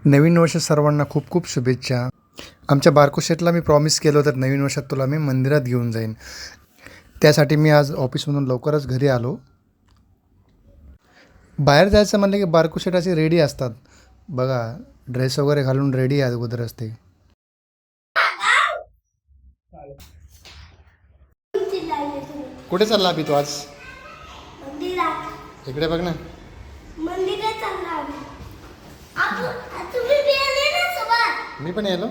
नवीन वर्ष सर्वांना खूप खूप शुभेच्छा. आमच्या बारको शेटला मी प्रॉमिस केलं होतं नवीन वर्षात तुला मी मंदिरात घेऊन जाईन. त्यासाठी मी आज ऑफिसमधून लवकरच घरी आलो. बाहेर जायचं म्हणलं की बारको शेट असे रेडी असतात बघा, ड्रेस वगैरे घालून रेडी अगोदर असते. कुठे चालला अभि तू आज? इकडे बघ ना. मी पण येलो.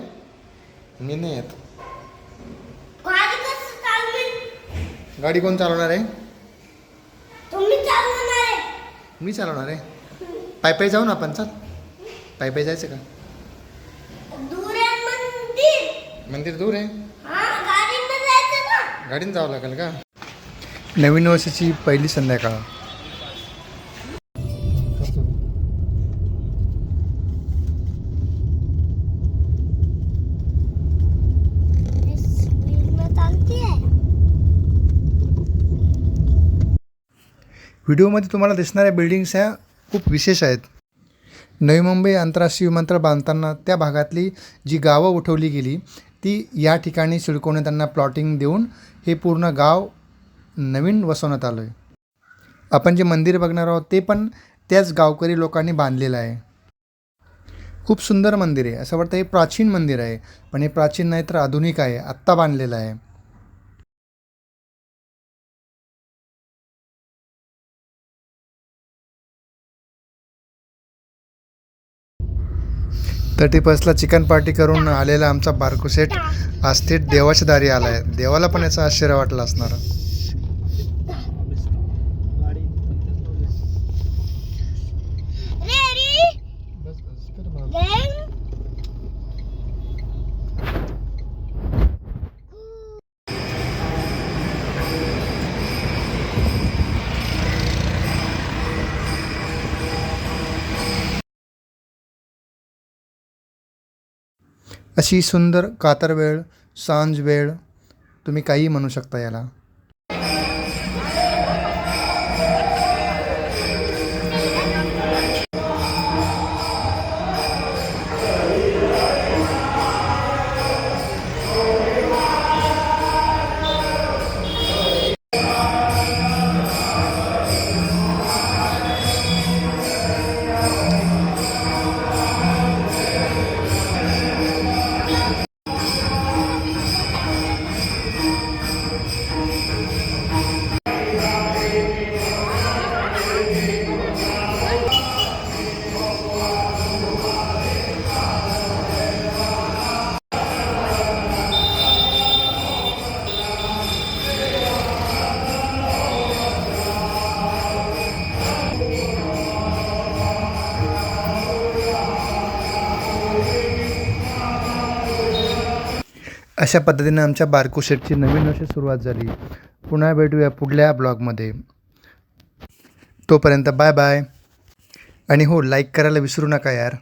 मी नाही येत. गाडी कोण चालवणार आहे? मी चालवणार आहे. पाय पाय जाऊ ना आपण. चल पाय पाय जायचं का? मंदिर दूर आहे. गाडीने जावं लागेल का? नवीन वर्षाची पहिली संध्याकाळ. व्हिडिओमध्ये तुम्हाला दिसणाऱ्या बिल्डिंग्स ह्या खूप विशेष आहेत. नवी मुंबई आंतरराष्ट्रीय विमानतळ बांधताना त्या भागातली जी गावं उठवली गेली ती या ठिकाणी सिडकोने त्यांना प्लॉटिंग देऊन हे पूर्ण गाव नवीन वसवण्यात आलं आहे. आपण जे मंदिर बघणार आहोत ते पण त्याच गावकरी लोकांनी बांधलेलं आहे. खूप सुंदर मंदिर आहे. असं वाटतं हे प्राचीन मंदिर आहे, पण हे प्राचीन नाही तर आधुनिक आहे, आत्ता बांधलेलं आहे. तटी बसला चिकन पार्टी करून आलेला आमचा बारको सेट आज थेट देवाच्या दारी आला आहे. देवाला पण याचा आश्चर्य वाटला असणार. अशी सुंदर कातर वेळ, सांज वेळ, तुम्ही काहीही म्हणू शकता याला. अशा पद्धतीने आमच्या बारको शेटची नवीन वर्षी सुरुवात झाली. पुन्हा भेटूया पुढल्या ब्लॉगमध्ये. तोपर्यंत बाय बाय. आणि हो, लाईक करायला विसरू नका यार.